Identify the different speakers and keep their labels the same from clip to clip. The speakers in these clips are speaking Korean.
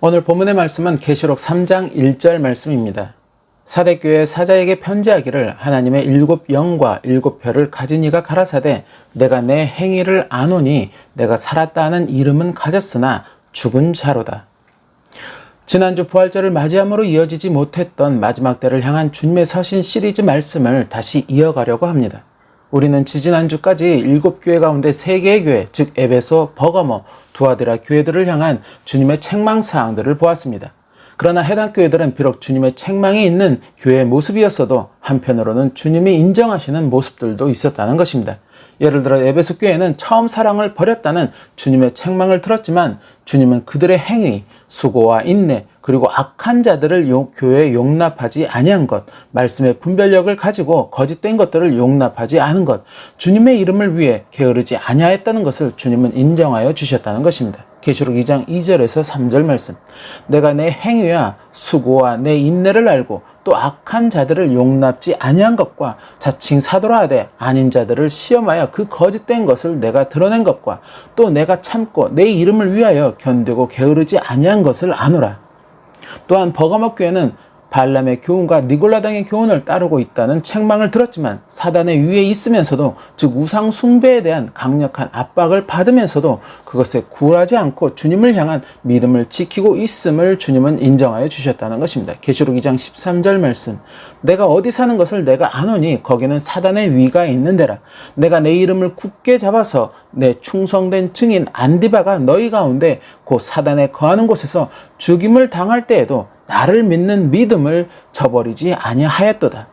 Speaker 1: 오늘 본문의 말씀은 계시록 3장 1절 말씀입니다. 사대교회 사자에게 편지하기를 하나님의 7 영과 7 별을 가진 이가 가라사대 내가 내 행위를 아노니 내가 살았다 하는 이름은 가졌으나 죽은 자로다. 지난주 부활절을 맞이함으로 이어지지 못했던 마지막 때를 향한 주님의 서신 시리즈 말씀을 다시 이어가려고 합니다. 우리는 지지난주까지 7교회 가운데 3개의 교회, 즉 에베소, 버가모, 두아디라 교회들을 향한 주님의 책망사항들을 보았습니다. 그러나 해당 교회들은 비록 주님의 책망이 있는 교회의 모습이었어도 한편으로는 주님이 인정하시는 모습들도 있었다는 것입니다. 예를 들어 에베소 교회는 처음 사랑을 버렸다는 주님의 책망을 들었지만 주님은 그들의 행위, 수고와 인내, 그리고 악한 자들을 교회에 용납하지 아니한 것, 말씀의 분별력을 가지고 거짓된 것들을 용납하지 않은 것, 주님의 이름을 위해 게으르지 아니하였다는 것을 주님은 인정하여 주셨다는 것입니다. 계시록 2장 2절에서 3절 말씀. 내가 내 행위와 수고와 내 인내를 알고 또 악한 자들을 용납지 아니한 것과 자칭 사도라 하되 아닌 자들을 시험하여 그 거짓된 것을 내가 드러낸 것과 또 내가 참고 내 이름을 위하여 견디고 게으르지 아니한 것을 아노라. 또한 버가모 교회는 발람의 교훈과 니골라당의 교훈을 따르고 있다는 책망을 들었지만 사단의 위에 있으면서도, 즉 우상 숭배에 대한 강력한 압박을 받으면서도 그것에 굴하지 않고 주님을 향한 믿음을 지키고 있음을 주님은 인정하여 주셨다는 것입니다. 계시록 2장 13절 말씀. 내가 어디 사는 것을 내가 아노니 거기는 사단의 위가 있는 데라. 내가 내 이름을 굳게 잡아서 내 충성된 증인 안디바가 너희 가운데 곧 사단에 거하는 곳에서 죽임을 당할 때에도 나를 믿는 믿음을 저버리지 아니하였도다.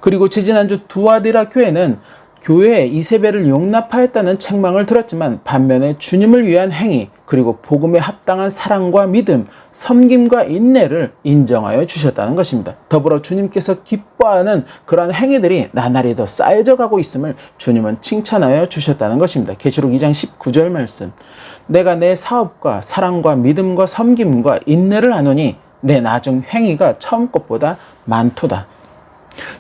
Speaker 1: 그리고 지지난주 두아디라 교회는 교회에 이세벨을 용납하였다는 책망을 들었지만 반면에 주님을 위한 행위, 그리고 복음에 합당한 사랑과 믿음, 섬김과 인내를 인정하여 주셨다는 것입니다. 더불어 주님께서 기뻐하는 그러한 행위들이 나날이 더 쌓여져 가고 있음을 주님은 칭찬하여 주셨다는 것입니다. 계시록 2장 19절 말씀. 내가 내 사업과 사랑과 믿음과 섬김과 인내를 아노니 내 나중 행위가 처음 것보다 많도다.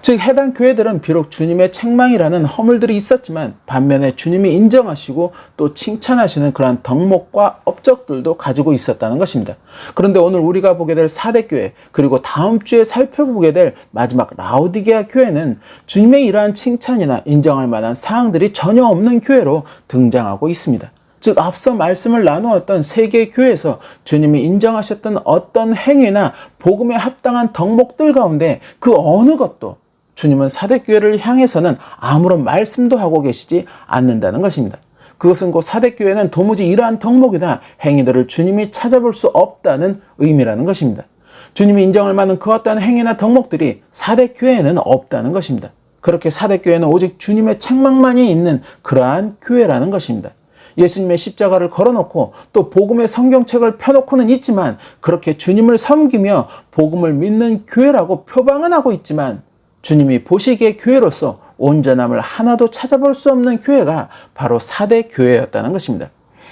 Speaker 1: 즉 해당 교회들은 비록 주님의 책망이라는 허물들이 있었지만 반면에 주님이 인정하시고 또 칭찬하시는 그러한 덕목과 업적들도 가지고 있었다는 것입니다. 그런데 오늘 우리가 보게 될 사대교회, 그리고 다음 주에 살펴보게 될 마지막 라오디게아 교회는 주님의 이러한 칭찬이나 인정할 만한 사항들이 전혀 없는 교회로 등장하고 있습니다. 즉 앞서 말씀을 나누었던 3개의 교회에서 주님이 인정하셨던 어떤 행위나 복음에 합당한 덕목들 가운데 그 어느 것도 주님은 사대교회를 향해서는 아무런 말씀도 하고 계시지 않는다는 것입니다. 그것은 곧 사대교회는 도무지 이러한 덕목이나 행위들을 주님이 찾아볼 수 없다는 의미라는 것입니다. 주님이 인정할 만한 그 어떤 행위나 덕목들이 사대교회에는 없다는 것입니다. 그렇게 사대교회는 오직 주님의 책망만이 있는 그러한 교회라는 것입니다. 예수님의 십자가를 걸어놓고 또 복음의 성경책을 펴놓고는 있지만 그렇게 주님을 섬기며 복음을 믿는 교회라고 표방은 하고 있지만 주님이 보시기에 교회로서 온전함을 하나도 찾아볼 수 없는 교회가 바로 사대교회였다는 것입니다.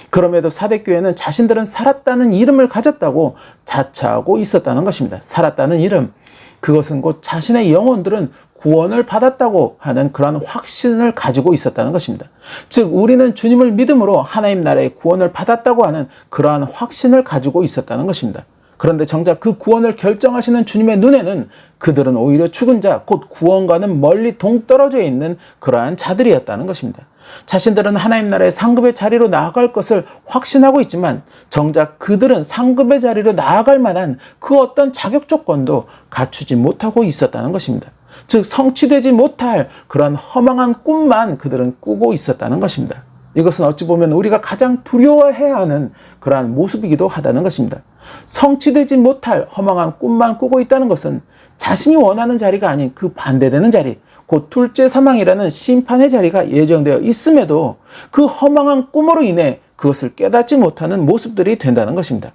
Speaker 1: 그럼에도 사대교회는 자신들은 살았다는 이름을 가졌다고 자처하고 있었다는 것입니다. 살았다는 이름, 그것은 곧 자신의 영혼들은 구원을 받았다고 하는 그러한 확신을 가지고 있었다는 것입니다. 즉 우리는 주님을 믿음으로 하나님 나라의 구원을 받았다고 하는 그러한 확신을 가지고 있었다는 것입니다. 그런데 정작 그 구원을 결정하시는 주님의 눈에는 그들은 오히려 죽은 자, 곧 구원과는 멀리 동떨어져 있는 그러한 자들이었다는 것입니다. 자신들은 하나님 나라의 상급의 자리로 나아갈 것을 확신하고 있지만 정작 그들은 상급의 자리로 나아갈 만한 그 어떤 자격 조건도 갖추지 못하고 있었다는 것입니다. 즉 성취되지 못할 그러한 허망한 꿈만 그들은 꾸고 있었다는 것입니다. 이것은 어찌 보면 우리가 가장 두려워해야 하는 그러한 모습이기도 하다는 것입니다. 성취되지 못할 허망한 꿈만 꾸고 있다는 것은 자신이 원하는 자리가 아닌 그 반대되는 자리, 곧 둘째 사망이라는 심판의 자리가 예정되어 있음에도 그 허망한 꿈으로 인해 그것을 깨닫지 못하는 모습들이 된다는 것입니다.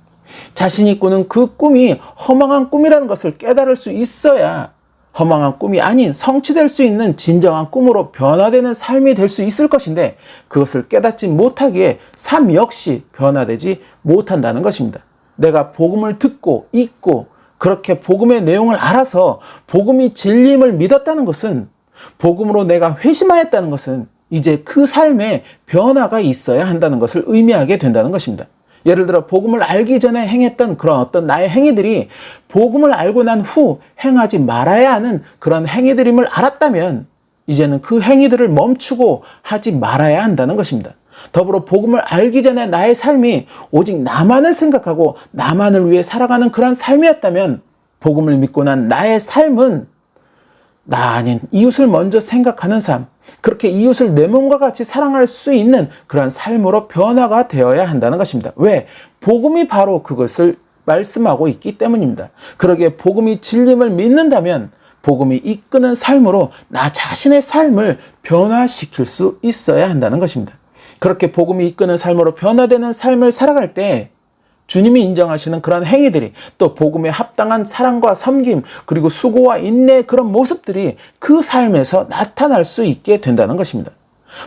Speaker 1: 자신이 꾸는 그 꿈이 허망한 꿈이라는 것을 깨달을 수 있어야 허망한 꿈이 아닌 성취될 수 있는 진정한 꿈으로 변화되는 삶이 될 수 있을 것인데 그것을 깨닫지 못하기에 삶 역시 변화되지 못한다는 것입니다. 내가 복음을 듣고 읽고 그렇게 복음의 내용을 알아서 복음이 진리임을 믿었다는 것은, 복음으로 내가 회심하였다는 것은 이제 그 삶에 변화가 있어야 한다는 것을 의미하게 된다는 것입니다. 예를 들어 복음을 알기 전에 행했던 그런 어떤 나의 행위들이 복음을 알고 난 후 행하지 말아야 하는 그런 행위들임을 알았다면 이제는 그 행위들을 멈추고 하지 말아야 한다는 것입니다. 더불어 복음을 알기 전에 나의 삶이 오직 나만을 생각하고 나만을 위해 살아가는 그런 삶이었다면 복음을 믿고 난 나의 삶은 나 아닌 이웃을 먼저 생각하는 삶, 그렇게 이웃을 내 몸과 같이 사랑할 수 있는 그런 삶으로 변화가 되어야 한다는 것입니다. 왜? 복음이 바로 그것을 말씀하고 있기 때문입니다. 그러기에 복음이 진림을 믿는다면 복음이 이끄는 삶으로 나 자신의 삶을 변화시킬 수 있어야 한다는 것입니다. 그렇게 복음이 이끄는 삶으로 변화되는 삶을 살아갈 때 주님이 인정하시는 그런 행위들이 또 복음에 합당한 사랑과 섬김 그리고 수고와 인내의 그런 모습들이 그 삶에서 나타날 수 있게 된다는 것입니다.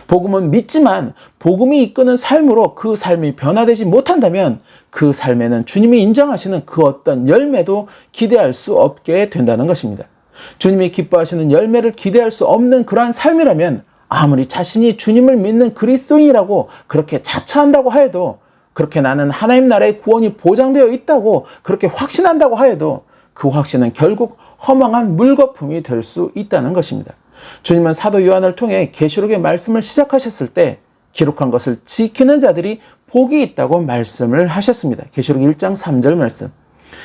Speaker 1: 복음은 믿지만 복음이 이끄는 삶으로 그 삶이 변화되지 못한다면 그 삶에는 주님이 인정하시는 그 어떤 열매도 기대할 수 없게 된다는 것입니다. 주님이 기뻐하시는 열매를 기대할 수 없는 그러한 삶이라면 아무리 자신이 주님을 믿는 그리스도인이라고 그렇게 자처한다고 하여도 그렇게 나는 하나님 나라의 구원이 보장되어 있다고 그렇게 확신한다고 하여도 그 확신은 결국 허망한 물거품이 될 수 있다는 것입니다. 주님은 사도 요한을 통해 계시록의 말씀을 시작하셨을 때 기록한 것을 지키는 자들이 복이 있다고 말씀을 하셨습니다. 계시록 1장 3절 말씀.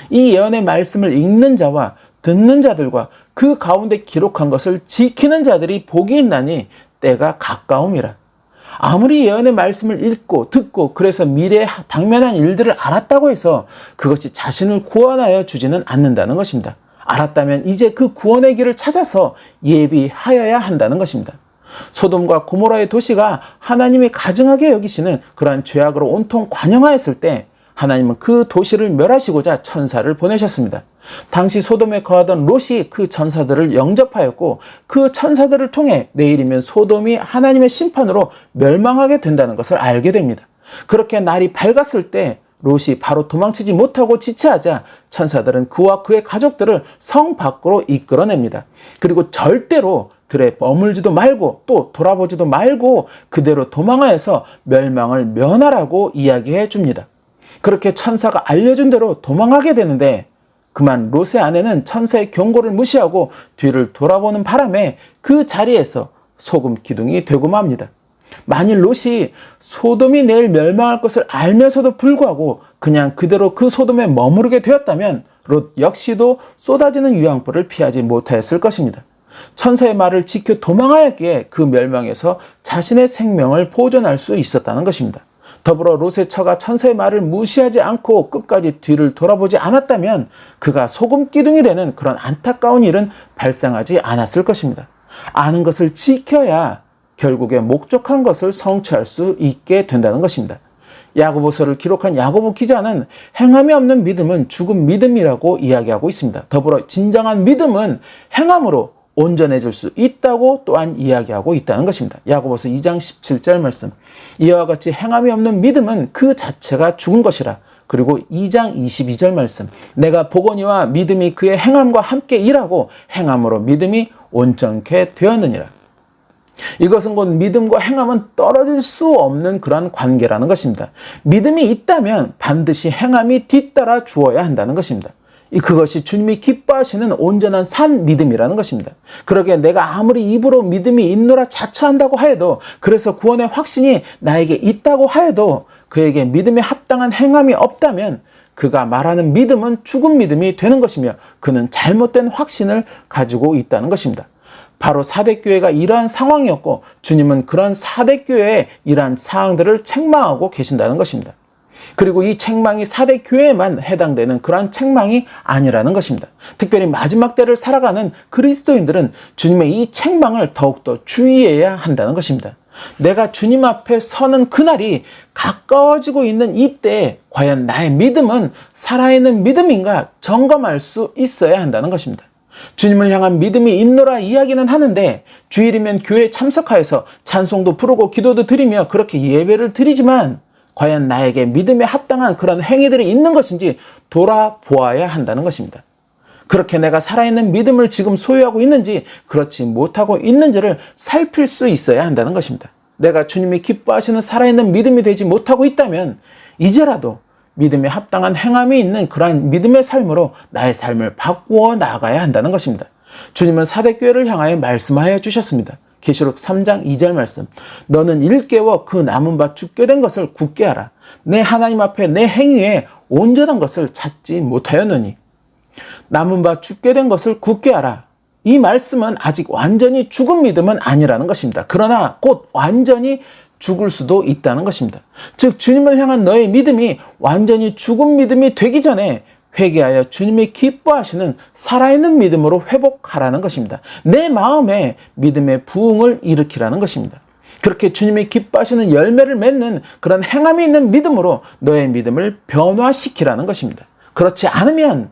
Speaker 1: 이 예언의 말씀을 읽는 자와 듣는 자들과 그 가운데 기록한 것을 지키는 자들이 복이 있나니 때가 가까움이라. 아무리 예언의 말씀을 읽고 듣고 그래서 미래에 당면한 일들을 알았다고 해서 그것이 자신을 구원하여 주지는 않는다는 것입니다. 알았다면 이제 그 구원의 길을 찾아서 예비하여야 한다는 것입니다. 소돔과 고모라의 도시가 하나님이 가증하게 여기시는 그러한 죄악으로 온통 관영하였을 때 하나님은 그 도시를 멸하시고자 천사를 보내셨습니다. 당시 소돔에 거하던 롯이 그 천사들을 영접하였고 그 천사들을 통해 내일이면 소돔이 하나님의 심판으로 멸망하게 된다는 것을 알게 됩니다. 그렇게 날이 밝았을 때 롯이 바로 도망치지 못하고 지체하자 천사들은 그와 그의 가족들을 성 밖으로 이끌어냅니다. 그리고 절대로 들에 머물지도 말고 또 돌아보지도 말고 그대로 도망하여서 멸망을 면하라고 이야기해 줍니다. 그렇게 천사가 알려준 대로 도망하게 되는데 그만 롯의 아내는 천사의 경고를 무시하고 뒤를 돌아보는 바람에 그 자리에서 소금 기둥이 되고 맙니다. 만일 롯이 소돔이 내일 멸망할 것을 알면서도 불구하고 그냥 그대로 그 소돔에 머무르게 되었다면 롯 역시도 쏟아지는 유황불을 피하지 못하였을 것입니다. 천사의 말을 지켜 도망하였기에 그 멸망에서 자신의 생명을 보존할 수 있었다는 것입니다. 더불어 롯의 처가 천사의 말을 무시하지 않고 끝까지 뒤를 돌아보지 않았다면 그가 소금 기둥이 되는 그런 안타까운 일은 발생하지 않았을 것입니다. 아는 것을 지켜야 결국에 목적한 것을 성취할 수 있게 된다는 것입니다. 야고보서를 기록한 야고보 기자는 행함이 없는 믿음은 죽은 믿음이라고 이야기하고 있습니다. 더불어 진정한 믿음은 행함으로 온전해질 수 있다고 또한 이야기하고 있다는 것입니다. 야고보서 2장 17절 말씀. 이와 같이 행함이 없는 믿음은 그 자체가 죽은 것이라. 그리고 2장 22절 말씀. 내가 보거니와 믿음이 그의 행함과 함께 일하고 행함으로 믿음이 온전케 되었느니라. 이것은 곧 믿음과 행함은 떨어질 수 없는 그러한 관계라는 것입니다. 믿음이 있다면 반드시 행함이 뒤따라 주어야 한다는 것입니다. 그것이 주님이 기뻐하시는 온전한 산 믿음이라는 것입니다. 그러기에 내가 아무리 입으로 믿음이 있노라 자처한다고 하여도 그래서 구원의 확신이 나에게 있다고 하여도 그에게 믿음에 합당한 행함이 없다면 그가 말하는 믿음은 죽은 믿음이 되는 것이며 그는 잘못된 확신을 가지고 있다는 것입니다. 바로 사대교회가 이러한 상황이었고 주님은 그런 사대교회의 이러한 사항들을 책망하고 계신다는 것입니다. 그리고 이 책망이 사대교회에만 해당되는 그러한 책망이 아니라는 것입니다. 특별히 마지막 때를 살아가는 그리스도인들은 주님의 이 책망을 더욱더 주의해야 한다는 것입니다. 내가 주님 앞에 서는 그날이 가까워지고 있는 이때에 과연 나의 믿음은 살아있는 믿음인가 점검할 수 있어야 한다는 것입니다. 주님을 향한 믿음이 있노라 이야기는 하는데 주일이면 교회에 참석하여서 찬송도 부르고 기도도 드리며 그렇게 예배를 드리지만 과연 나에게 믿음에 합당한 그런 행위들이 있는 것인지 돌아보아야 한다는 것입니다. 그렇게 내가 살아있는 믿음을 지금 소유하고 있는지 그렇지 못하고 있는지를 살필 수 있어야 한다는 것입니다. 내가 주님이 기뻐하시는 살아있는 믿음이 되지 못하고 있다면 이제라도 믿음에 합당한 행함이 있는 그러한 믿음의 삶으로 나의 삶을 바꾸어 나아가야 한다는 것입니다. 주님은 사대교회를 향하여 말씀하여 주셨습니다. 계시록 3장 2절 말씀. 너는 일 깨워 그 남은 바 죽게 된 것을 굳게 하라. 내 하나님 앞에 내 행위에 온전한 것을 찾지 못하였느니. 남은 바 죽게 된 것을 굳게 하라. 이 말씀은 아직 완전히 죽은 믿음은 아니라는 것입니다. 그러나 곧 완전히 죽을 수도 있다는 것입니다. 즉 주님을 향한 너의 믿음이 완전히 죽은 믿음이 되기 전에 회개하여 주님이 기뻐하시는 살아있는 믿음으로 회복하라는 것입니다. 내 마음에 믿음의 부흥을 일으키라는 것입니다. 그렇게 주님이 기뻐하시는 열매를 맺는 그런 행함이 있는 믿음으로 너의 믿음을 변화시키라는 것입니다. 그렇지 않으면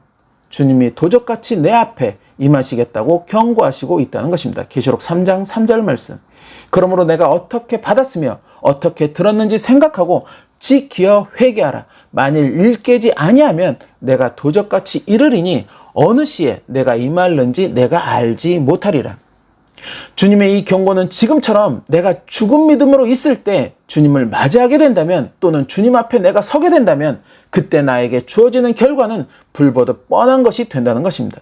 Speaker 1: 주님이 도적같이 내 앞에 임하시겠다고 경고하시고 있다는 것입니다. 계시록 3장 3절 말씀. 그러므로 내가 어떻게 받았으며 어떻게 들었는지 생각하고 지키어 회개하라. 만일 일 깨지 아니하면 내가 도적같이 이르리니 어느 시에 내가 임할는지 내가 알지 못하리라. 주님의 이 경고는 지금처럼 내가 죽은 믿음으로 있을 때 주님을 맞이하게 된다면 또는 주님 앞에 내가 서게 된다면 그때 나에게 주어지는 결과는 불보듯 뻔한 것이 된다는 것입니다.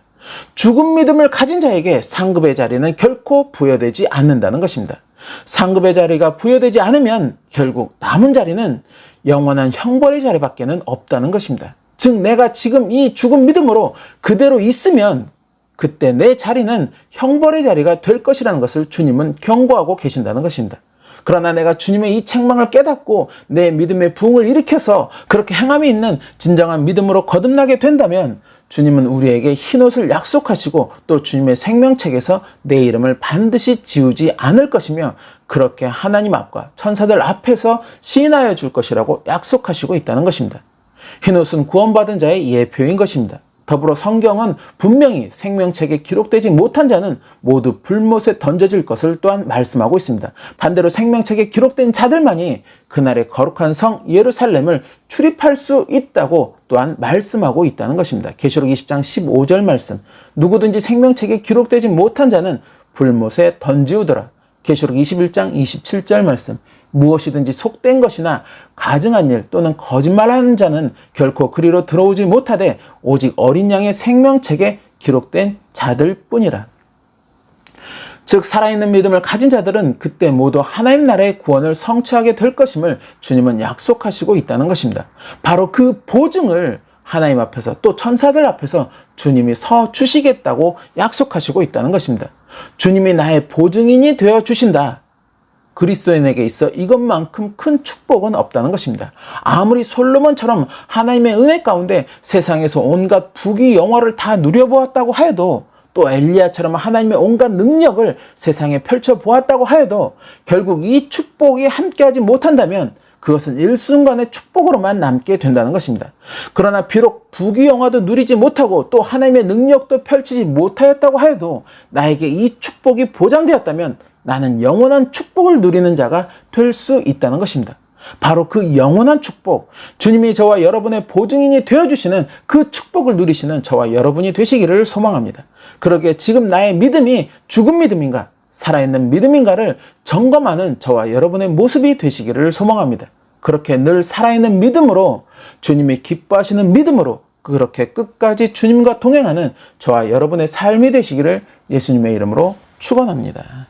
Speaker 1: 죽은 믿음을 가진 자에게 상급의 자리는 결코 부여되지 않는다는 것입니다. 상급의 자리가 부여되지 않으면 결국 남은 자리는 영원한 형벌의 자리밖에는 없다는 것입니다. 즉 내가 지금 이 죽은 믿음으로 그대로 있으면 그때 내 자리는 형벌의 자리가 될 것이라는 것을 주님은 경고하고 계신다는 것입니다. 그러나 내가 주님의 이 책망을 깨닫고 내 믿음의 부흥을 일으켜서 그렇게 행함이 있는 진정한 믿음으로 거듭나게 된다면 주님은 우리에게 흰옷을 약속하시고 또 주님의 생명책에서 내 이름을 반드시 지우지 않을 것이며 그렇게 하나님 앞과 천사들 앞에서 시인하여 줄 것이라고 약속하시고 있다는 것입니다. 흰옷은 구원받은 자의 예표인 것입니다. 더불어 성경은 분명히 생명책에 기록되지 못한 자는 모두 불못에 던져질 것을 또한 말씀하고 있습니다. 반대로 생명책에 기록된 자들만이 그날의 거룩한 성 예루살렘을 출입할 수 있다고 또한 말씀하고 있다는 것입니다. 계시록 20장 15절 말씀. 누구든지 생명책에 기록되지 못한 자는 불못에 던지우더라. 계시록 21장 27절 말씀. 무엇이든지 속된 것이나 가증한 일 또는 거짓말하는 자는 결코 그리로 들어오지 못하되 오직 어린 양의 생명책에 기록된 자들 뿐이라. 즉 살아있는 믿음을 가진 자들은 그때 모두 하나님 나라의 구원을 성취하게 될 것임을 주님은 약속하시고 있다는 것입니다. 바로 그 보증을 하나님 앞에서 또 천사들 앞에서 주님이 서 주시겠다고 약속하시고 있다는 것입니다. 주님이 나의 보증인이 되어 주신다. 그리스도인에게 있어 이것만큼 큰 축복은 없다는 것입니다. 아무리 솔로몬처럼 하나님의 은혜 가운데 세상에서 온갖 부귀 영화를 다 누려보았다고 하여도 또 엘리야처럼 하나님의 온갖 능력을 세상에 펼쳐보았다고 하여도 결국 이 축복이 함께하지 못한다면 그것은 일순간의 축복으로만 남게 된다는 것입니다. 그러나 비록 부귀 영화도 누리지 못하고 또 하나님의 능력도 펼치지 못하였다고 하여도 나에게 이 축복이 보장되었다면 나는 영원한 축복을 누리는 자가 될 수 있다는 것입니다. 바로 그 영원한 축복, 주님이 저와 여러분의 보증인이 되어주시는 그 축복을 누리시는 저와 여러분이 되시기를 소망합니다. 그러기에 지금 나의 믿음이 죽은 믿음인가 살아있는 믿음인가를 점검하는 저와 여러분의 모습이 되시기를 소망합니다. 그렇게 늘 살아있는 믿음으로 주님이 기뻐하시는 믿음으로 그렇게 끝까지 주님과 동행하는 저와 여러분의 삶이 되시기를 예수님의 이름으로 축원합니다.